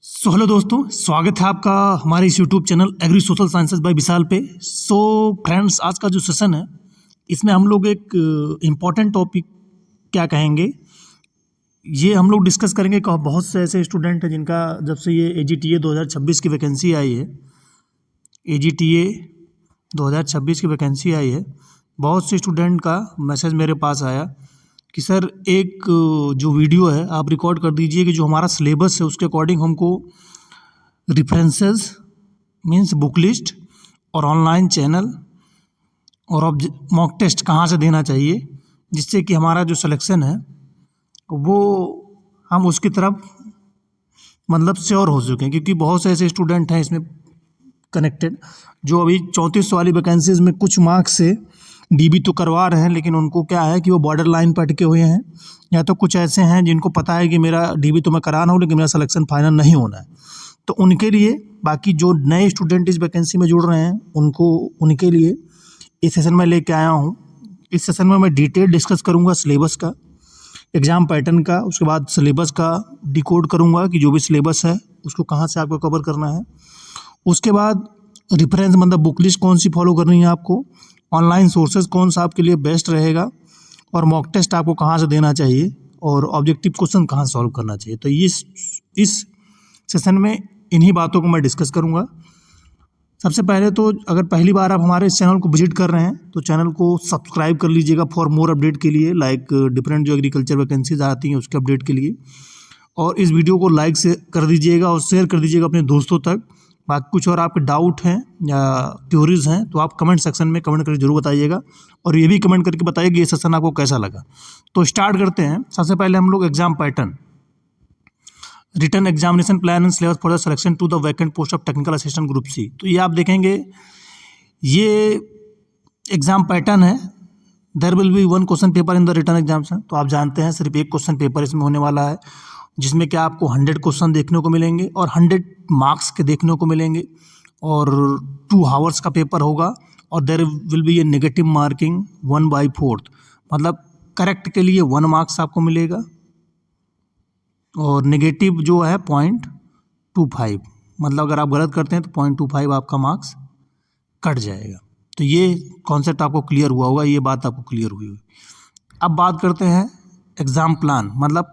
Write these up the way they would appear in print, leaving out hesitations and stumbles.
Hello दोस्तों, स्वागत है आपका हमारे इस YouTube channel agri social sciences by Vishal पे। फ्रेंड्स, आज का जो सेशन है इसमें हम लोग एक इम्पॉर्टेंट टॉपिक क्या कहेंगे, ये हम लोग डिस्कस करेंगे कि बहुत से ऐसे स्टूडेंट हैं जिनका जब से ये AGTA 2026 की वैकेंसी आई है, AGTA 2026 की वैकेंसी आई है, बहुत से स्टूडेंट का मैसेज मेरे पास आया कि सर एक जो वीडियो है आप रिकॉर्ड कर दीजिए कि जो हमारा सिलेबस है उसके अकॉर्डिंग हमको रेफरेंसेस मींस बुक लिस्ट और ऑनलाइन चैनल और अब मॉक टेस्ट कहाँ से देना चाहिए, जिससे कि हमारा जो सिलेक्शन है वो हम उसकी तरफ मतलब श्योर हो सकें। क्योंकि बहुत से ऐसे स्टूडेंट हैं इसमें कनेक्टेड जो अभी 34 वाली वैकेंसीज में कुछ मार्क्स से DB तो करवा रहे हैं, लेकिन उनको क्या है कि वो बॉर्डर लाइन पर अटके हुए हैं, या तो कुछ ऐसे हैं जिनको पता है कि मेरा DB तो मैं करा रहा हूँ लेकिन मेरा सिलेक्शन फाइनल नहीं होना है। तो उनके लिए, बाकी जो नए स्टूडेंट इस वैकेंसी में जुड़ रहे हैं उनके लिए इस सेशन में लेके आया हूँ। इस सेशन में मैं डिटेल डिस्कस करूँगा सिलेबस का, एग्ज़ाम पैटर्न का, उसके बाद सिलेबस का डिकोड करूँगा कि जो भी सिलेबस है उसको कहाँ से आपको कवर करना है। उसके बाद रेफरेंस मतलब बुक लिस्ट कौन सी फॉलो करनी है आपको, ऑनलाइन सोर्सेज कौन सा आपके लिए बेस्ट रहेगा, और मॉक टेस्ट आपको कहाँ से देना चाहिए, और ऑब्जेक्टिव क्वेश्चन कहाँ सॉल्व करना चाहिए। तो इस सेशन में इन्हीं बातों को मैं डिस्कस करूँगा। सबसे पहले तो अगर पहली बार आप हमारे इस चैनल को विजिट कर रहे हैं तो चैनल को सब्सक्राइब कर लीजिएगा फॉर मोर अपडेट के लिए, लाइक डिफरेंट जो एग्रीकल्चर वैकेंसीज आती हैं उसके अपडेट के लिए। और इस वीडियो को लाइक से कर दीजिएगा और शेयर कर दीजिएगा अपने दोस्तों तक। बाकी कुछ और आपके डाउट हैं या क्यूरीज हैं तो आप कमेंट सेक्शन में कमेंट करके जरूर बताइएगा, और ये भी कमेंट करके बताइए कि ये सेशन आपको कैसा लगा। तो स्टार्ट करते हैं। सबसे पहले हम लोग exam pattern, written examination plan and syllabus for the selection to the vacant post of technical assistant group C। तो ये आप देखेंगे, ये एग्जाम पैटर्न है। There will be 1 question paper in the written examination. तो आप जानते हैं सिर्फ एक क्वेश्चन पेपर इसमें होने वाला है, जिसमें क्या आपको 100 क्वेश्चन देखने को मिलेंगे और 100 मार्क्स के देखने को मिलेंगे, और 2 आवर्स का पेपर होगा। और there will be a negative marking 1/4, मतलब करेक्ट के लिए 1 मार्क्स आपको मिलेगा और नेगेटिव जो है 0.25, मतलब अगर आप गलत करते हैं तो 0.25 आपका मार्क्स कट जाएगा। तो ये कॉन्सेप्ट आपको क्लियर हुआ होगा, ये बात आपको क्लियर हुई होगी। अब बात करते हैं एग्ज़ाम प्लान, मतलब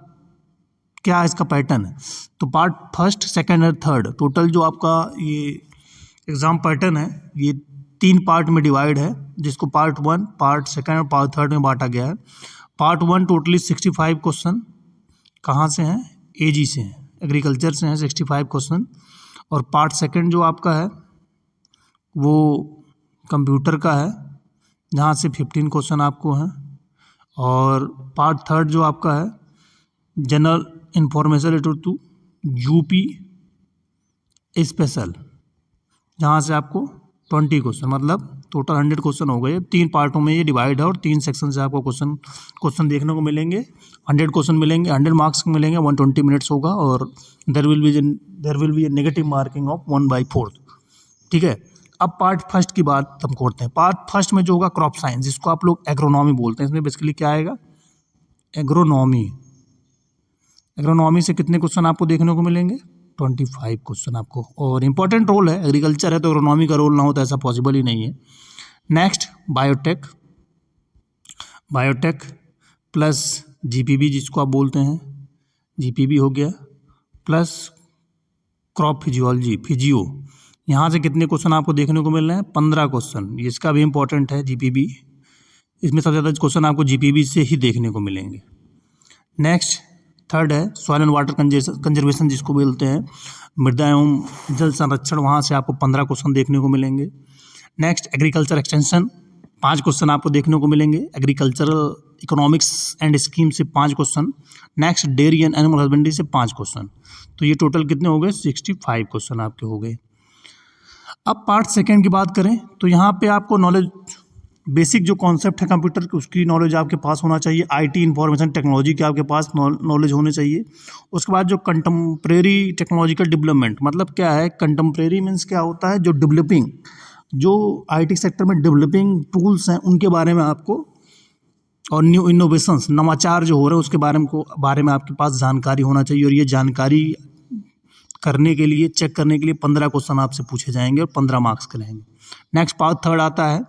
क्या इसका पैटर्न है। तो पार्ट फर्स्ट, सेकंड और थर्ड, टोटल जो आपका ये एग्ज़ाम पैटर्न है ये 3 पार्ट में डिवाइड है, जिसको पार्ट 1, पार्ट सेकंड और पार्ट थर्ड में बांटा गया है। पार्ट 1 टोटली 65 क्वेश्चन कहाँ से हैं, AG से हैं, एग्रीकल्चर से हैं 65 क्वेश्चन। और पार्ट सेकंड जो आपका है वो कंप्यूटर का है, जहाँ से 15 क्वेश्चन आपको हैं। और पार्ट थर्ड जो आपका है general information related to UP special, जहाँ से आपको 20 क्वेश्चन, मतलब टोटल 100 क्वेश्चन हो गए। 3 पार्टों में ये डिवाइड है और 3 सेक्शन से आपको क्वेश्चन देखने को मिलेंगे। 100 क्वेश्चन मिलेंगे, 100 मार्क्स मिलेंगे, 120 मिनट्स होगा, और there will be a negative marking of 1/4। ठीक है। अब पार्ट फर्स्ट की बात हम करते हैं। पार्ट फर्स्ट में जो होगा क्रॉप साइंस, जिसको आप लोग एग्रोनॉमी बोलते हैं, इसमें बेसिकली क्या आएगा, एग्रोनॉमी से कितने क्वेश्चन आपको देखने को मिलेंगे, 25 क्वेश्चन आपको। और इम्पॉर्टेंट रोल है, एग्रीकल्चर है तो एग्रोनॉमी का रोल ना हो तो ऐसा पॉसिबल ही नहीं है। नेक्स्ट बायोटेक प्लस GPB जिसको आप बोलते हैं, GPB हो गया, प्लस क्रॉप फिजियो, यहाँ से कितने क्वेश्चन आपको देखने को मिल रहे हैं, 15 क्वेश्चन। इसका भी इम्पोर्टेंट है GPB, इसमें सबसे ज़्यादा क्वेश्चन आपको GPB से ही देखने को मिलेंगे। नेक्स्ट थर्ड है सॉइल एंड वाटर कंजर्वेशन जिसको बोलते हैं, मृदा एवं जल संरक्षण, वहाँ से आपको 15 क्वेश्चन देखने को मिलेंगे। नेक्स्ट एग्रीकल्चर एक्सटेंशन, 5 क्वेश्चन आपको देखने को मिलेंगे। एग्रीकल्चरल इकोनॉमिक्स एंड स्कीम से 5 question. Next dairy and animal husbandry से 5 क्वेश्चन। तो ये टोटल कितने हो गए, 65 क्वेश्चन आपके हो गए। अब पार्ट सेकेंड की बात करें तो यहाँ पे आपको नॉलेज, बेसिक जो कॉन्सेप्ट है कंप्यूटर की उसकी नॉलेज आपके पास होना चाहिए। IT इंफॉर्मेशन टेक्नोलॉजी के आपके पास नॉलेज होने चाहिए। उसके बाद जो कंटेम्प्रेरी टेक्नोलॉजिकल डेवलपमेंट, मतलब क्या है, कंटेम्प्रेरी मीन्स क्या होता है, जो डेवलपिंग, जो IT सेक्टर में डेवलपिंग टूल्स हैं उनके बारे में आपको, और न्यू इनोवेशंस, नवाचार जो हो रहे हैं उसके बारे में आपके पास जानकारी होना चाहिए। और ये जानकारी करने के लिए, चेक करने के लिए 15 क्वेश्चन आपसे पूछे जाएंगे और 15 मार्क्स के रहेंगे। नेक्स्ट पार्ट थर्ड आता है,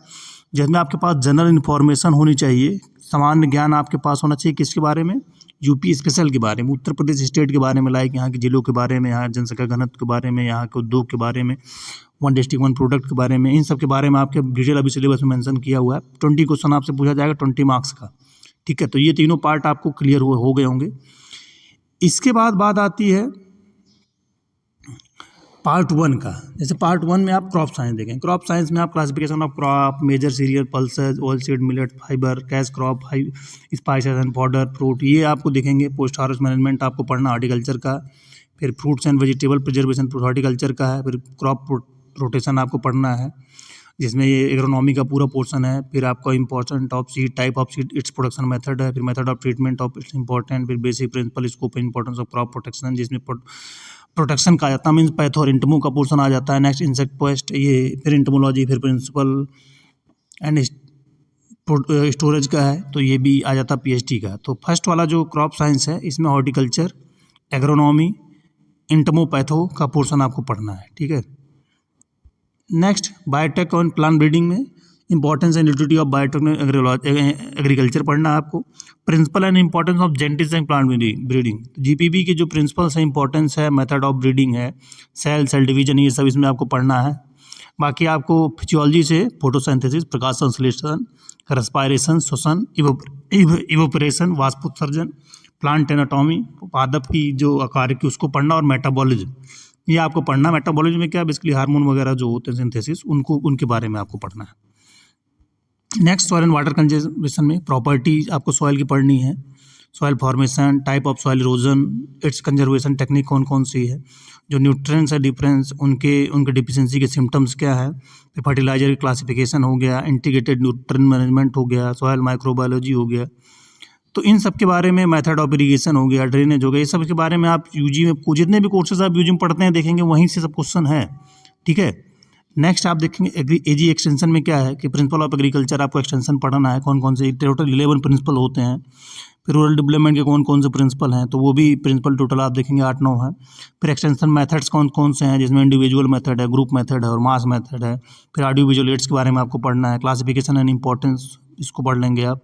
जिसमें आपके पास जनरल इन्फॉर्मेशन होनी चाहिए, सामान्य ज्ञान आपके पास होना चाहिए किसके बारे में, यूपी स्पेशल के बारे में, उत्तर प्रदेश स्टेट के बारे में, लाइक यहाँ के जिलों के बारे में, यहाँ जनसंख्या घनत्व के बारे में, यहाँ के उद्योग के बारे में, वन डिस्ट्रिक्ट वन प्रोडक्ट के बारे में, इन सब के बारे में आपके डिटेल अभी सिलेबस में मेंशन किया हुआ है। 20 क्वेश्चन आपसे पूछा जाएगा 20 मार्क्स का, ठीक है। तो ये तीनों पार्ट आपको क्लियर हो गए होंगे। इसके बाद बात आती है पार्ट 1 का। जैसे पार्ट 1 में आप क्रॉप साइंस देखें, क्रॉप साइंस में आप classification of crop, major cereal, pulses, oil seed, millet, fibre, cash crop, spices and powder, fruit, ये आपको देखेंगे। पोस्ट हार्वेस्ट मैनेजमेंट आपको पढ़ना हॉर्टिकल्चर का, फिर fruits and vegetable preservation horticulture का है, फिर क्रॉप रोटेशन आपको पढ़ना है, जिसमें ये एग्रोनॉमी का पूरा पोर्शन है। फिर आपका important of seed, type of seed, its production method है, फिर method of treatment of its important, फिर basic principle, scope, importance of crop protection, जिसमें प्रोटेक्शन का आ जाता है, मीन्स पैथो और इंटमो का पोर्शन आ जाता है। नेक्स्ट इंसेक्ट पेस्ट, ये फिर इंटमोलॉजी, फिर प्रिंसिपल एंड स्टोरेज का है, तो ये भी आ जाता है पीएचडी का। तो फर्स्ट वाला जो क्रॉप साइंस है, इसमें हॉर्टिकल्चर, एग्रोनॉमी, इंटमो, पैथो का पोर्शन आपको पढ़ना है, ठीक है। नेक्स्ट बायोटेक और प्लांट ब्रीडिंग में importance and utility of biotech agriculture पढ़ना है आपको। Principle and importance of genetics and plant breeding, GPB के जो प्रिंसिपल्स है, इंपॉर्टेंस है, मेथड ऑफ ब्रीडिंग है, सेल डिवीजन, ये सब इसमें आपको पढ़ना है। बाकी आपको फिजियोलॉजी से फोटोसिंथेसिस, प्रकाश संश्लेषण, रेस्पायरेशन, श्वसन, इवोपरेशन, वाष्पोत्सर्जन, प्लांट एनाटॉमी, पादप की जो आकार की उसको पढ़ना, और मेटाबॉलिज्म ये आपको पढ़ना। मेटाबॉलिज्म में क्या, बेसिकली हार्मोन वगैरह जो होते हैं सिंथेसिस, उनके बारे में आपको पढ़ना है। Next soil and water conservation में प्रॉपर्टीज आपको सॉइल की पढ़नी है, soil formation, type of soil erosion, it's conservation technique कौन कौन सी है, जो न्यूट्रिएंट्स है डिफरेंस, उनके डिफिशिएंसी के सिम्टम्स क्या है, फिर फर्टिलाइजर की क्लासिफिकेशन हो गया, इंटीग्रेटेड न्यूट्रिएंट मैनेजमेंट हो गया, सॉइल माइक्रोबायोलॉजी हो गया। तो इन सब के बारे में, मेथड ऑफ इरीगेशन हो गया, ड्रेनेज हो गया, ये सब के बारे में आप यूजी में जितने भी कोर्सेज आप यूजी में पढ़ते हैं देखेंगे, वहीं से सब क्वेश्चन है, ठीक है। नेक्स्ट आप देखेंगे एजी एक्सटेंशन में क्या है कि प्रिंसिपल ऑफ एग्रीकल्चर आपको एक्सटेंशन पढ़ना है, कौन कौन से, टोटल 11 प्रिंसिपल होते हैं। फिर रूरल डेवलपमेंट के कौन कौन से प्रिंसिपल हैं, तो वो भी प्रिंसिपल टोटल आप देखेंगे 8-9 है। फिर एक्सटेंशन मेथड्स कौन कौन से हैं, जिसमें इंडिविजुअल मेथड है, ग्रुप मेथड है और मास मेथड है। फिर ऑडियो विजुअल एड्स के बारे में आपको पढ़ना है, क्लासिफिकेशन एंड इंपॉर्टेंस, इसको पढ़ लेंगे आप।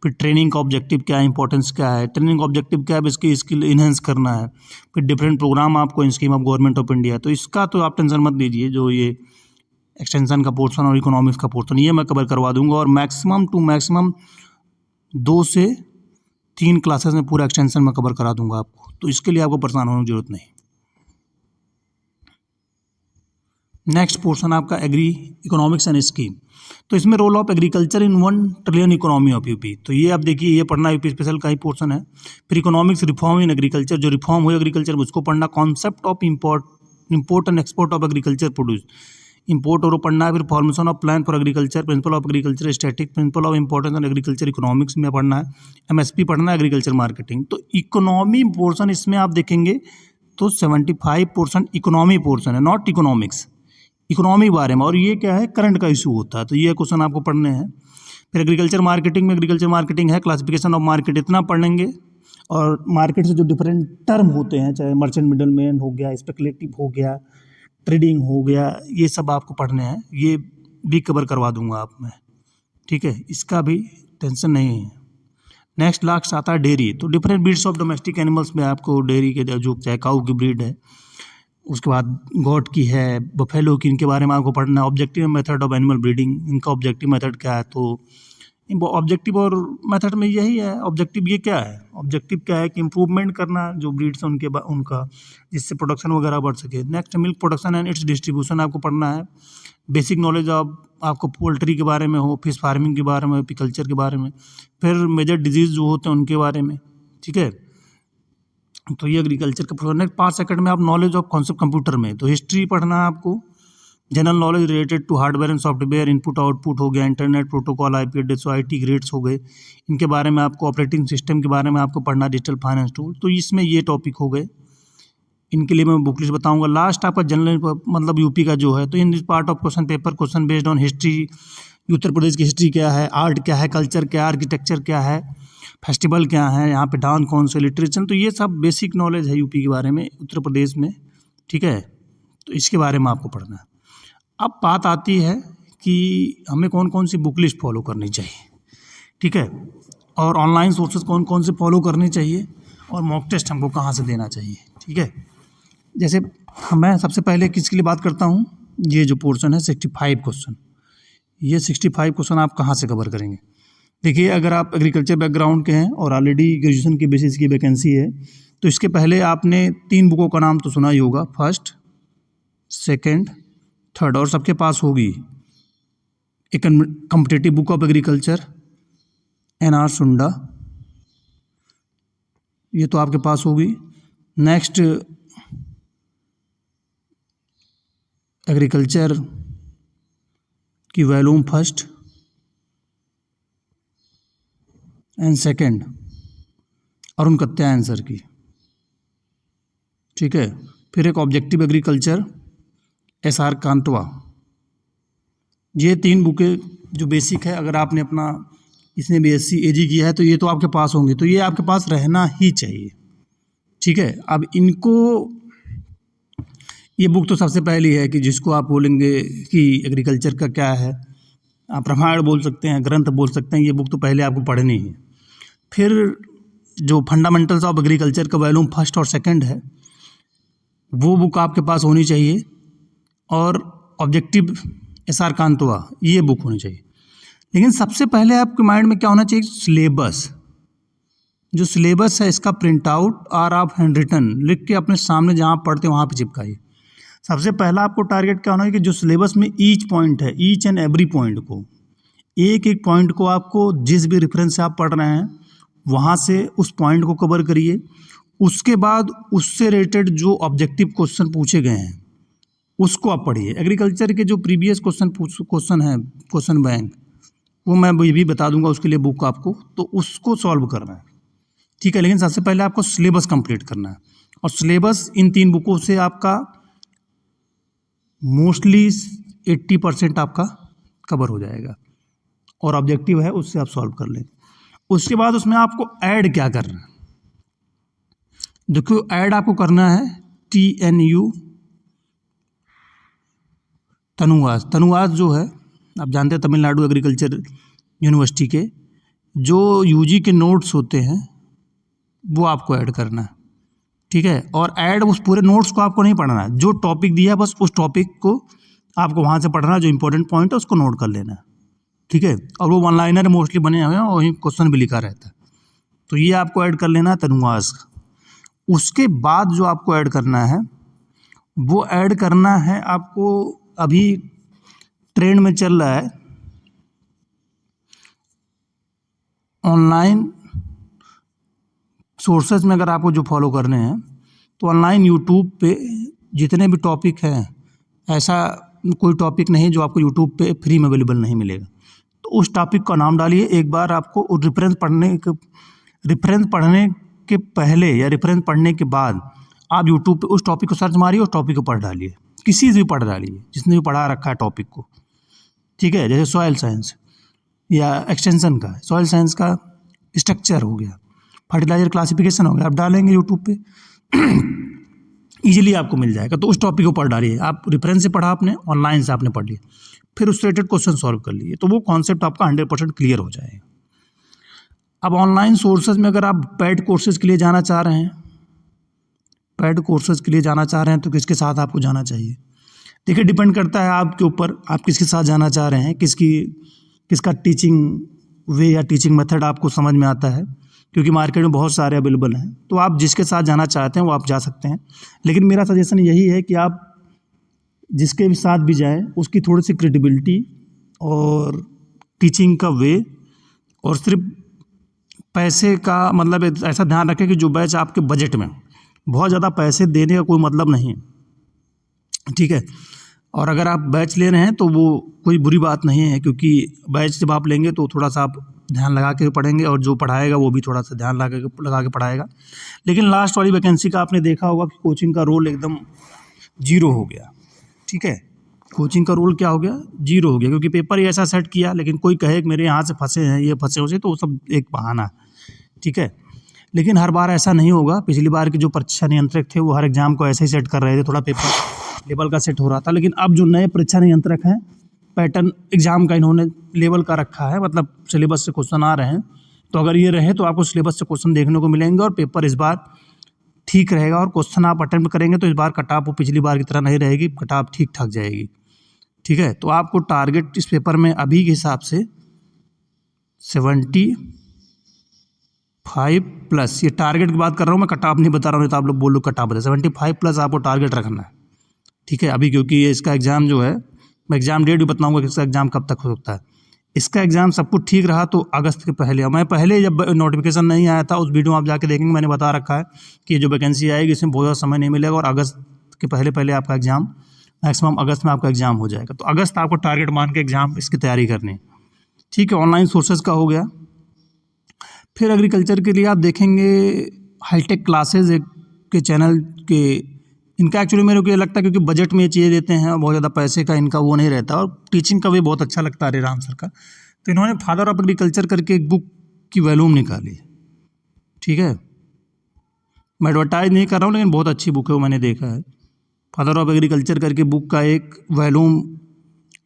फिर ट्रेनिंग का ऑब्जेक्टिव क्या है, इंपॉर्टेंस क्या है, ट्रेनिंग ऑब्जेक्टिव क्या है, इसकी स्किल इन्हेंस करना है। फिर डिफरेंट प्रोग्राम आपको in scheme of government of India, तो इसका तो आप टेंशन मत लीजिए, जो ये एक्सटेंशन का पोर्शन और इकोनॉमिक्स का पोर्शन ये मैं कवर करवा दूंगा, और मैक्सिमम 2 से 3 क्लासेस में पूरा एक्सटेंशन में कवर करा दूंगा आपको, तो इसके लिए आपको परेशान होने की जरूरत नहीं। नेक्स्ट पोर्शन आपका एग्री इकोनॉमिक्स एंड स्कीम, तो इसमें role of agriculture in 1 trillion economy of UP, तो ये आप देखिए, ये पढ़ना यूपी स्पेशल का ही पोर्शन है। फिर इकोनॉमिक्स रिफॉर्म इन एग्रीकल्चर, जो रिफॉर्म हुई एग्रीकल्चर में उसको पढ़ना। Concept of import and export of agriculture produce, import और पढ़ना है। फिर formation of plan for agriculture, principle of agriculture static, principle of importance of agriculture economics में पढ़ना है। एमएसपी पढ़ना है, एग्रीकल्चर मार्केटिंग। तो इकोनॉमी पोर्शन इसमें आप देखेंगे तो 75% इकोनॉमी पोर्शन है, नॉट इकोनॉमिक्स, इकोनॉमी बारे में, और ये क्या है, करंट का इशू होता है, तो ये क्वेश्चन आपको पढ़ने हैं। फिर एग्रीकल्चर मार्केटिंग में एग्रीकल्चर मार्केटिंग है, क्लासिफिकेशन ऑफ मार्केट इतना पढ़ लेंगे, और मार्केट से जो डिफरेंट टर्म होते हैं, चाहे मर्चेंट मिडलमैन हो गया, स्पेकुलेटिव हो गया, ट्रेडिंग हो गया, ये सब आपको पढ़ने हैं, ये भी कवर करवा दूंगा आप में, ठीक है, इसका भी टेंशन नहीं है। नेक्स्ट लास्ट आता है डेयरी, तो different breeds of domestic animals में आपको डेयरी के जो चाहे काऊ की ब्रीड है, उसके बाद गॉट की है, बफेलो की, इनके बारे में आपको पढ़ना है। Objective method of animal breeding, इनका ऑब्जेक्टिव मेथड क्या है, तो ऑब्जेक्टिव और मेथड में यही है। ऑब्जेक्टिव ये क्या है, ऑब्जेक्टिव क्या है कि इंप्रूवमेंट करना जो ब्रीड्स हैं उनका, जिससे प्रोडक्शन वगैरह बढ़ सके। Next milk production and it's distribution आपको पढ़ना है। बेसिक नॉलेज ऑफ आपको पोल्ट्री के बारे में हो, फिश फार्मिंग के बारे में, एपीकल्चर के बारे में, फिर मेजर डिजीज़ जो होते हैं उनके बारे में, ठीक है। तो ये एग्रीकल्चर का प्रोग्राम। नेक्स्ट 5 सेकंड में आप नॉलेज ऑफ कॉन्सेप्ट कंप्यूटर में, तो हिस्ट्री पढ़ना है आपको, general knowledge related to hardware and software, input output हो गया, internet protocol, IP address, IT grades हो गए, इनके बारे में आपको, ऑपरेटिंग सिस्टम के बारे में आपको पढ़ना, डिजिटल फाइनेंस टूल, तो इसमें ये टॉपिक हो गए। इनके लिए मैं बुक लिस्ट बताऊंगा। लास्ट आपका जनरल मतलब यूपी का जो है, तो in this part of question paper, question based on history, Uttar Pradesh की हिस्ट्री क्या है, आर्ट क्या है, कल्चर क्या है, आर्किटेक्चर क्या है, फेस्टिवल क्या है, यहाँ पे डांस कौन से, लिटरेचर, तो ये सब बेसिक नॉलेज है यूपी के बारे में, उत्तर प्रदेश में, ठीक है, तो इसके बारे में आपको पढ़ना है। अब बात आती है कि हमें कौन कौन सी बुक लिस्ट फॉलो करनी चाहिए, ठीक है, और ऑनलाइन सोर्सेज कौन कौन से फॉलो करने चाहिए, और मॉक टेस्ट हमको कहाँ से देना चाहिए, ठीक है। जैसे मैं सबसे पहले किसके लिए बात करता हूँ, ये जो पोर्शन है 65 क्वेश्चन, ये 65 क्वेश्चन आप कहाँ से कवर करेंगे। देखिए, अगर आप एग्रीकल्चर बैकग्राउंड के हैं और ऑलरेडी ग्रेजुएशन की बेसिस की वैकेंसी है, तो इसके पहले आपने 3 बुकों का नाम तो सुना ही होगा, फर्स्ट, सेकंड, थर्ड, और सबके पास होगी एक competitive book of agriculture, NR Sunda, ये तो आपके पास होगी। नेक्स्ट एग्रीकल्चर की volume first and second, Arun Katya answer की, ठीक है। फिर एक ऑब्जेक्टिव एग्रीकल्चर SR कांतवा, ये 3 बुकें जो बेसिक है, अगर आपने अपना इसने BSc AG किया है तो ये तो आपके पास होंगे, तो ये आपके पास रहना ही चाहिए, ठीक है। अब इनको, ये बुक तो सबसे पहली है कि जिसको आप बोलेंगे कि एग्रीकल्चर का क्या है, आप रामायण बोल सकते हैं, ग्रंथ बोल सकते हैं, ये बुक तो पहले आपको पढ़नी है। फिर जो फंडामेंटल्स ऑफ एग्रीकल्चर का वॉल्यूम फर्स्ट और सेकंड है, वो बुक आपके पास होनी चाहिए, और ऑब्जेक्टिव SR कांतवा, ये बुक होनी चाहिए। लेकिन सबसे पहले आपके माइंड में क्या होना चाहिए, सिलेबस। जो सिलेबस है इसका प्रिंट आउट और आप हैंड रिटन लिख के अपने सामने जहाँ पढ़ते हैं वहाँ पे चिपकाइए। सबसे पहला आपको टारगेट क्या होना है कि जो सिलेबस में ईच पॉइंट है, ईच एंड एवरी पॉइंट को, एक एक पॉइंट को आपको जिस भी रेफरेंस से आप पढ़ रहे हैं वहाँ से उस पॉइंट को कवर करिए। उसके बाद उससे रिलेटेड जो ऑब्जेक्टिव क्वेश्चन पूछे गए हैं उसको आप पढ़िए। एग्रीकल्चर के जो प्रीवियस क्वेश्चन है, क्वेश्चन बैंक, वो मैं भी बता दूंगा, उसके लिए बुक आपको, तो उसको सॉल्व करना है, ठीक है। लेकिन सबसे पहले आपको सिलेबस कंप्लीट करना है, और सिलेबस इन 3 बुकों से आपका मोस्टली 80% आपका कवर हो जाएगा, और ऑब्जेक्टिव है उससे आप सॉल्व कर लें। उसके बाद उसमें आपको ऐड क्या करना है, देखो ऐड आपको करना है TNU तनुवास जो है, आप जानते हैं तमिलनाडु एग्रीकल्चर यूनिवर्सिटी के जो UG के नोट्स होते हैं वो आपको ऐड करना है, ठीक है। और ऐड उस पूरे नोट्स को आपको नहीं पढ़ना है, जो टॉपिक दिया है बस उस टॉपिक को आपको वहाँ से पढ़ना है, जो इंपॉर्टेंट पॉइंट है उसको नोट कर लेना है, ठीक है। और वो 1 लाइनर मोस्टली बने हुए हैं और वहीं क्वेश्चन भी लिखा रहता है, तो ये आपको ऐड कर लेना है तनुवास। उसके बाद जो आपको ऐड करना है वो ऐड करना है आपको, अभी ट्रेंड में चल रहा है ऑनलाइन सोर्सेज में, अगर आपको जो फॉलो करने हैं तो ऑनलाइन यूट्यूब पे जितने भी टॉपिक हैं, ऐसा कोई टॉपिक नहीं जो आपको यूट्यूब पे फ्री में अवेलेबल नहीं मिलेगा। तो उस टॉपिक का नाम डालिए, एक बार आपको रेफरेंस पढ़ने के पहले या रेफरेंस पढ़ने के बाद आप यूट्यूब पे उस टॉपिक को सर्च मारिए, उस टॉपिक को पढ़ डालिए, किसी से भी पढ़ डालिए जिसने भी पढ़ा रखा है टॉपिक को, ठीक है। जैसे सॉइल साइंस या एक्सटेंशन का, सॉइल साइंस का स्ट्रक्चर हो गया, फर्टिलाइजर क्लासिफिकेशन हो गया, आप डालेंगे यूट्यूब पे इजीली आपको मिल जाएगा। तो उस टॉपिक को पढ़ डालिए, आप रेफरेंस से पढ़ा आपने, ऑनलाइन से आपने पढ़ लिया, फिर उससे रिलेटेड क्वेश्चन सॉल्व कर लिए, तो वो कॉन्सेप्ट आपका 100% क्लियर हो जाएगा। अब ऑनलाइन सोर्सेज में अगर आप पेड कोर्सेज के लिए जाना चाह रहे हैं, तो किसके साथ आपको जाना चाहिए। देखिए, डिपेंड करता है आपके ऊपर, आप किसके साथ जाना चाह रहे हैं, किसका टीचिंग वे या टीचिंग मेथड आपको समझ में आता है, क्योंकि मार्केट में बहुत सारे अवेलेबल हैं। तो आप जिसके साथ जाना चाहते हैं वो आप जा सकते हैं, लेकिन मेरा सजेशन यही है कि आप जिसके भी साथ भी जाएं उसकी थोड़ी सी क्रेडिबिलिटी और टीचिंग का वे, और सिर्फ पैसे का मतलब ऐसा ध्यान रखें कि जो बैच आपके बजट में, बहुत ज़्यादा पैसे देने का कोई मतलब नहीं, ठीक है। और अगर आप बैच ले रहे हैं तो वो कोई बुरी बात नहीं है, क्योंकि बैच जब आप लेंगे तो थोड़ा सा आप ध्यान लगा के पढ़ेंगे, और जो पढ़ाएगा वो भी थोड़ा सा ध्यान लगा के पढ़ाएगा। लेकिन लास्ट वाली वैकेंसी का आपने देखा होगा कि कोचिंग का रोल एकदम 0 हो गया, ठीक है। कोचिंग का रोल क्या हो गया, 0 हो गया, क्योंकि पेपर ही ऐसा सेट किया। लेकिन कोई कहे कि मेरे यहाँ से फंसे हैं, ये फंसे हो, तो वो सब एक बहाना है, ठीक है। लेकिन हर बार ऐसा नहीं होगा। पिछली बार के जो परीक्षा नियंत्रक थे वो हर एग्जाम को ऐसे ही सेट कर रहे थे, थोड़ा पेपर लेवल का सेट हो रहा था। लेकिन अब जो नए परीक्षा नियंत्रक हैं, पैटर्न एग्जाम का इन्होंने लेवल का रखा है, मतलब सिलेबस से क्वेश्चन आ रहे हैं। तो अगर ये रहे तो आपको सिलेबस से क्वेश्चन देखने को मिलेंगे और पेपर इस बार ठीक रहेगा। और क्वेश्चन आप अटेम्प्ट करेंगे तो इस बार कट ऑफ वो पिछली बार की तरह नहीं रहेगी, कट ऑफ ठीक ठाक जाएगी। ठीक है, तो आपको टारगेट इस पेपर में अभी के हिसाब से 75+, ये टारगेट की बात कर रहा हूँ मैं, कट ऑफ नहीं बता रहा हूँ, नहीं तो आप लोग बोल लो कट ऑफ बता। 75+ आपको टारगेट रखना है। ठीक है, अभी क्योंकि ये इसका एग्ज़ाम जो है, मैं एग्ज़ाम डेट भी बताऊँगा कि इसका एग्ज़ाम कब तक हो सकता है। इसका एग्ज़ाम सब कुछ ठीक रहा तो अगस्त के पहले, मैं पहले जब नोटिफिकेशन नहीं आया था उस वीडियो में आप जाके देखेंगे, मैंने बता रखा है कि जो वैकेंसी आएगी इसमें बहुत ज़्यादा समय नहीं मिलेगा और अगस्त के पहले पहले आपका एग्ज़ाम, मैक्सिमम अगस्त में आपका एग्ज़ाम हो जाएगा। तो अगस्त आपको टारगेट मान के एग्ज़ाम इसकी तैयारी करनी है। ठीक है, ऑनलाइन सोर्सेज का हो गया। फिर एग्रीकल्चर के लिए आप देखेंगे हाईटेक क्लासेज के चैनल के, इनका एक्चुअली मेरे को ये लगता है क्योंकि बजट में ये चीज़ें देते हैं और बहुत ज़्यादा पैसे का इनका वो नहीं रहता, और टीचिंग का भी बहुत अच्छा लगता है राम सर का। तो इन्होंने फादर ऑफ एग्रीकल्चर करके एक बुक की वॉल्यूम निकाली। ठीक है, मैं एडवर्टाइज नहीं कर रहा हूँ लेकिन बहुत अच्छी बुक है वो, मैंने देखा है। फादर ऑफ एग्रीकल्चर करके बुक का एक वॉल्यूम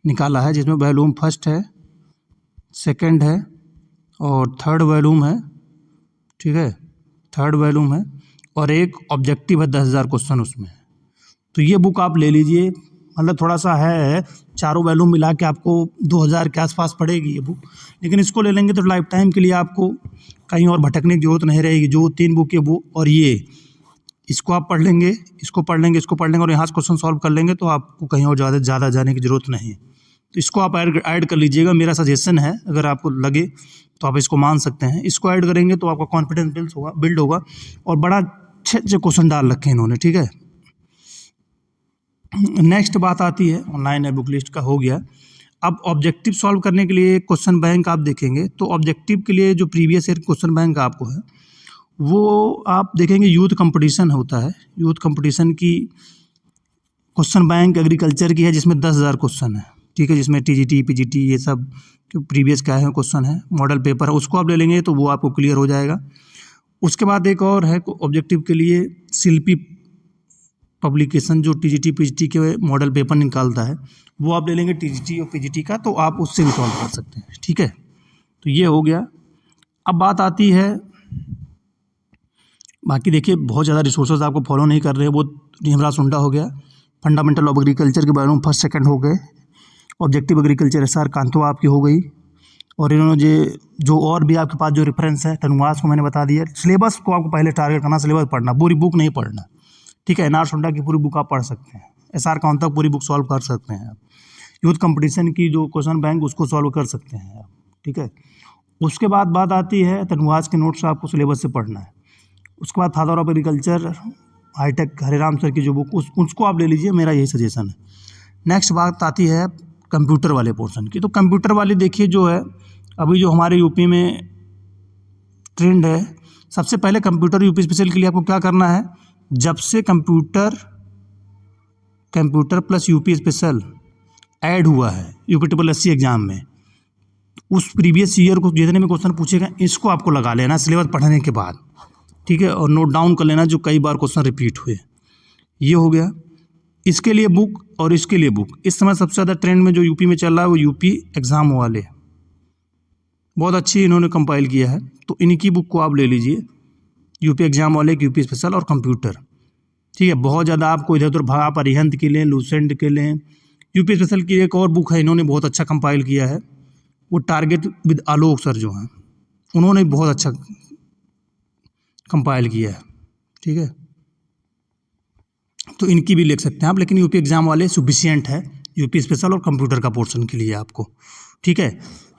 निकाला है जिसमें वॉल्यूम फर्स्ट है, सेकंड है और थर्ड वॉल्यूम है। ठीक है, थर्ड वॉल्यूम है और एक ऑब्जेक्टिव है, 10,000 क्वेश्चन उसमें। तो ये बुक आप ले लीजिए, मतलब थोड़ा सा है, चारों वॉल्यूम मिला के आपको 2,000 के आसपास पड़ेगी ये बुक। लेकिन इसको ले लेंगे तो लाइफ टाइम के लिए आपको कहीं और भटकने की जरूरत नहीं रहेगी। जो 3 बुक है वो और ये, इसको आप पढ़ लेंगे, इसको पढ़ लेंगे, इसको पढ़ लेंगे और यहाँ से क्वेश्चन सॉल्व कर लेंगे तो आपको कहीं और ज़्यादा जाने की ज़रूरत नहीं है। तो इसको आप ऐड कर लीजिएगा, मेरा सजेशन है, अगर आपको लगे तो आप इसको मान सकते हैं। इसको ऐड करेंगे तो आपका कॉन्फिडेंस बिल्ड होगा और बड़ा अच्छे अच्छे क्वेश्चन डाल रखे हैं इन्होंने। ठीक है, नेक्स्ट बात आती है ऑनलाइन बुक लिस्ट का हो गया। अब ऑब्जेक्टिव सॉल्व करने के लिए क्वेश्चन बैंक आप देखेंगे तो ऑब्जेक्टिव के लिए जो प्रीवियस ईयर क्वेश्चन बैंक आपको है वो आप देखेंगे यूथ कंपटीशन होता है। यूथ कंपटीशन की क्वेश्चन बैंक एग्रीकल्चर की है जिसमें 10,000 क्वेश्चन है। ठीक है, जिसमें टीजीटी पीजीटी ये सब जो प्रीवियस क्या है क्वेश्चन है, मॉडल पेपर है, उसको आप ले लेंगे तो वो आपको क्लियर हो जाएगा। उसके बाद एक और है ऑब्जेक्टिव के लिए शिल्पी पब्लिकेशन, जो टीजीटी पीजीटी के मॉडल पेपर निकालता है, वो आप ले लेंगे टीजीटी और पीजीटी का, तो आप उससे भी सॉल्व कर सकते हैं। ठीक है, तो ये हो गया। अब बात आती है, बाकी देखिए बहुत ज़्यादा रिसोर्सेज आपको फॉलो नहीं कर रहे हैं, वो निमरा सुंडा हो गया, फंडामेंटल ऑफ एग्रीकल्चर के बारे में फर्स्ट सेकंड हो गए, ऑब्जेक्टिव एग्रीकल्चर एसआर कांतो आपकी हो गई। और इन्होंने जो और भी आपके पास जो रेफरेंस है, टनवास को मैंने बता दिया। सिलेबस को आपको पहले टारगेट करना, सिलेबस पढ़ना, पूरी बुक नहीं पढ़ना। ठीक है, एनआर सुंडा की पूरी बुक आप पढ़ सकते हैं, एसआर कांतो पूरी बुक सॉल्व कर सकते हैं आप, यूथ कंपटीशन की जो क्वेश्चन बैंक उसको सॉल्व कर सकते हैं आप। ठीक है, उसके बाद बात आती है तनवास के नोट्स आपको सिलेबस से पढ़ना है। उसके बाद father of agriculture hitech Hariram sir की जो बुक उसको आप ले लीजिए, मेरा यही सजेशन है। नेक्स्ट बात आती है कंप्यूटर वाले पोर्शन की। तो कंप्यूटर वाली देखिए जो है अभी जो हमारे यूपी में ट्रेंड है, सबसे पहले कंप्यूटर यूपी स्पेशल के लिए आपको क्या करना है, जब से computer plus UP special add हुआ है UPSSC एग्जाम में, उस प्रीवियस ईयर को जितने भी क्वेश्चन पूछेगा इसको आपको लगा लेना सिलेबस पढ़ने के बाद। ठीक है, और नोट डाउन कर लेना जो कई बार क्वेश्चन रिपीट हुए। ये हो गया इसके लिए बुक और इसके लिए बुक। इस समय सबसे ज़्यादा ट्रेंड में जो यूपी में चल रहा है वो यूपी एग्ज़ाम वाले, बहुत अच्छी इन्होंने कंपाइल किया है, तो इनकी बुक को आप ले लीजिए, यूपी एग्ज़ाम वाले, यूपी स्पेशल और कंप्यूटर। ठीक है, बहुत ज़्यादा आपको इधर उधर भागा, आप अरिहंत के लें, लूसेंट के लें। यूपी स्पेशल की एक और बुक है इन्होंने बहुत अच्छा कंपाइल किया है, वो टारगेट विद आलोक सर जो हैं उन्होंने बहुत अच्छा कंपाइल किया है। ठीक है, तो इनकी भी लिख सकते हैं आप, लेकिन यूपी एग्ज़ाम वाले सफिशिएंट है यूपी स्पेशल और कंप्यूटर का पोर्शन के लिए आपको। ठीक है,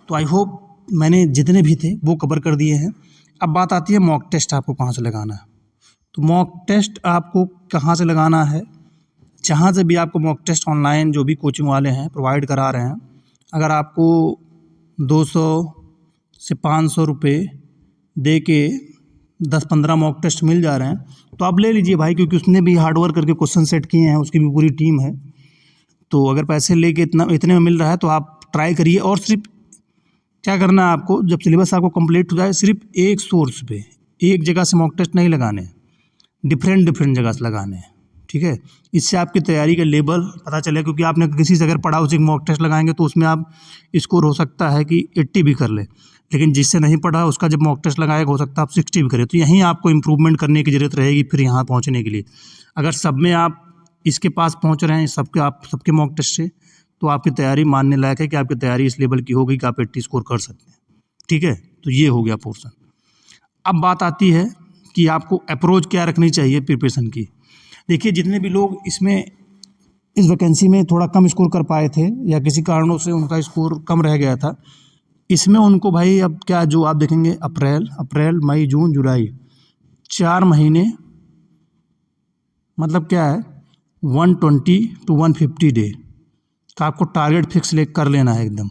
तो आई होप मैंने जितने भी थे वो कवर कर दिए हैं। अब बात आती है मॉक टेस्ट आपको कहाँ से लगाना है। तो मॉक टेस्ट आपको कहाँ से लगाना है, जहाँ से भी आपको मॉक टेस्ट ऑनलाइन जो भी कोचिंग वाले हैं प्रोवाइड करा रहे हैं, अगर आपको 200 से 500 रुपये दे के 10-15 मॉक टेस्ट मिल जा रहे हैं तो आप ले लीजिए भाई, क्योंकि उसने भी हार्डवर्क करके क्वेश्चन सेट किए हैं, उसकी भी पूरी टीम है। तो अगर पैसे लेके इतने में मिल रहा है तो आप ट्राई करिए। और सिर्फ क्या करना है आपको, जब सिलेबस आपको कंप्लीट हो जाए, सिर्फ एक सोर्स पे, एक जगह से मॉक टेस्ट नहीं लगाने, डिफरेंट जगह से लगाने हैं, ठीक है। इससे आपकी तैयारी का लेवल पता चले, क्योंकि आपने किसी से अगर पढ़ा उसी मॉक टेस्ट लगाएंगे तो उसमें आप स्कोर हो सकता है कि 80 भी कर ले, लेकिन जिससे नहीं पढ़ा उसका जब मॉक टेस्ट लगाएगा हो सकता है आप 60 भी करें। तो यहीं आपको इम्प्रूवमेंट करने की ज़रूरत रहेगी फिर यहाँ पहुँचने के लिए। अगर सब में आप इसके पास पहुँच रहे हैं सबके मॉक टेस्ट से, तो आपकी तैयारी मानने लायक है कि आपकी तैयारी इस लेवल की होगी कि आप 80 स्कोर कर सकते हैं, ठीक है। तो ये हो गया पोर्शन। अब बात आती है कि आपको अप्रोच क्या रखनी चाहिए प्रिपरेशन की। देखिए, जितने भी लोग इसमें इस वैकेंसी में थोड़ा कम स्कोर कर पाए थे या किसी कारणों से उनका स्कोर कम रह गया था, इसमें उनको भाई अब क्या, जो आप देखेंगे अप्रैल मई जून जुलाई 4 महीने, मतलब क्या है 120 to 150 डे का आपको टारगेट फिक्स कर लेना है एकदम।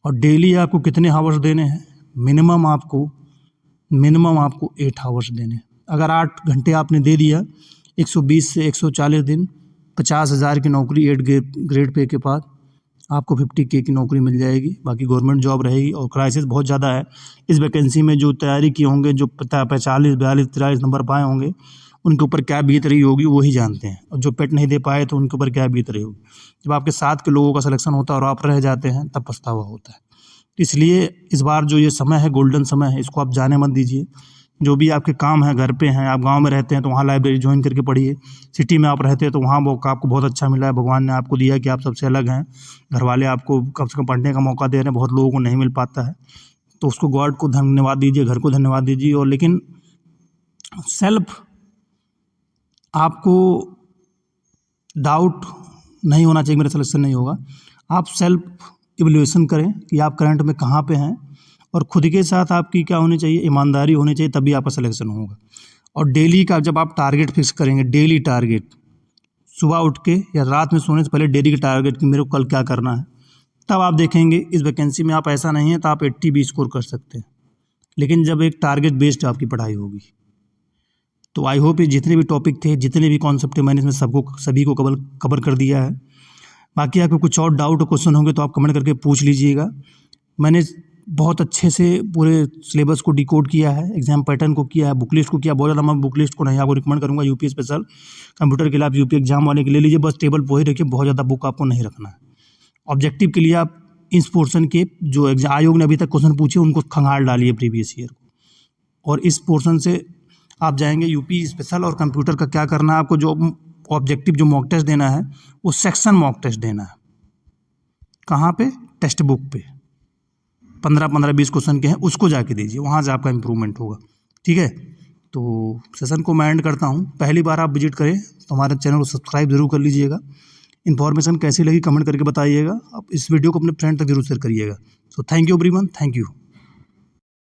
और डेली आपको कितने आवर्स देने हैं, मिनिमम आपको 8 आवर्स देने। अगर 8 घंटे आपने दे दिया, 120 से 140 दिन, 50,000 की नौकरी 8 ग्रेड पे के बाद आपको 50K की नौकरी मिल जाएगी, बाकी गवर्नमेंट जॉब रहेगी। और क्राइसिस बहुत ज़्यादा है इस वैकेंसी में। जो तैयारी किए होंगे, जो 40, 42, 43 नंबर पाए होंगे, उनके ऊपर क्या बीत रही होगी वही जानते हैं। और जो पेट नहीं दे पाए तो उनके ऊपर क्या बीत रही होगी। जब आपके साथ के लोगों का सिलेक्शन होता है और आप रह जाते हैं तब पछतावा होता है। इसलिए इस बार जो ये समय है, गोल्डन समय है, इसको आप जाने मत दीजिए। जो भी आपके काम है, घर पे हैं, आप गांव में रहते हैं तो वहाँ लाइब्रेरी ज्वाइन करके पढ़िए। सिटी में आप रहते हैं तो वहाँ मौका आपको बहुत अच्छा मिला है, भगवान ने आपको दिया कि आप सबसे अलग हैं। घर वाले आपको कम से कम पढ़ने का मौका दे रहे हैं, बहुत लोगों को नहीं मिल पाता है। तो उसको गॉड को धन्यवाद दीजिए, घर को धन्यवाद दीजिए। और लेकिन सेल्फ आपको डाउट नहीं होना चाहिए मेरा सिलेक्शन नहीं होगा। आप सेल्फ इवैल्यूएशन करें कि आप करंट में कहाँ पे हैं, और खुद के साथ आपकी क्या होनी चाहिए, ईमानदारी होनी चाहिए, तभी आपका सिलेक्शन होगा। और डेली का जब आप टारगेट फिक्स करेंगे, डेली टारगेट, सुबह उठ के या रात में सोने से पहले डेली का टारगेट कि मेरे को कल क्या करना है, तब आप देखेंगे इस वैकेंसी में आप ऐसा नहीं है तो आप 80 भी स्कोर कर सकते हैं। लेकिन जब एक टारगेट बेस्ड आपकी पढ़ाई होगी। तो आई होप ये जितने भी टॉपिक थे, जितने भी कॉन्सेप्ट थे, मैंने इसमें सभी को कवर कर दिया है। बाकी आपको कुछ और डाउट और क्वेश्चन होंगे तो आप कमेंट करके पूछ लीजिएगा। मैंने बहुत अच्छे से पूरे सिलेबस को डिकोड किया है, एग्जाम पैटर्न को किया है, बुक लिस्ट को किया। बहुत ज़्यादा मैं बुक लिस्ट को नहीं आपको रिकमेंड करूँगा। यूपी स्पेशल कंप्यूटर के लिए आप यूपी एग्जाम वाले के ले लीजिए, बस टेबल वो ही रखिए, बहुत ज़्यादा बुक आपको नहीं रखना है। ऑब्जेक्टिव के लिए आप इस पोर्शन के जो एग्जाम आयोग ने अभी तक क्वेश्चन पूछे उनको खंगाल डालिए प्रीवियस ईयर को, और इस पोर्शन से आप जाएंगे यूपी स्पेशल। और कंप्यूटर का क्या करना है आपको, जो ऑब्जेक्टिव जो मॉक टेस्ट देना है वो सेक्शन मॉक टेस्ट देना है। कहाँ पे, टेक्स्ट बुक पे 15-20 क्वेश्चन के हैं, उसको जाके दीजिए, वहाँ से आपका इम्प्रूवमेंट होगा, ठीक है। तो सेशन को मैं एंड करता हूँ। पहली बार आप विजिट करें तो हमारे चैनल को सब्सक्राइब जरूर कर लीजिएगा। इन्फॉर्मेशन कैसी लगी कमेंट करके बताइएगा। आप इस वीडियो को अपने फ्रेंड तक जरूर शेयर करिएगा। So thank you everyone, thank you.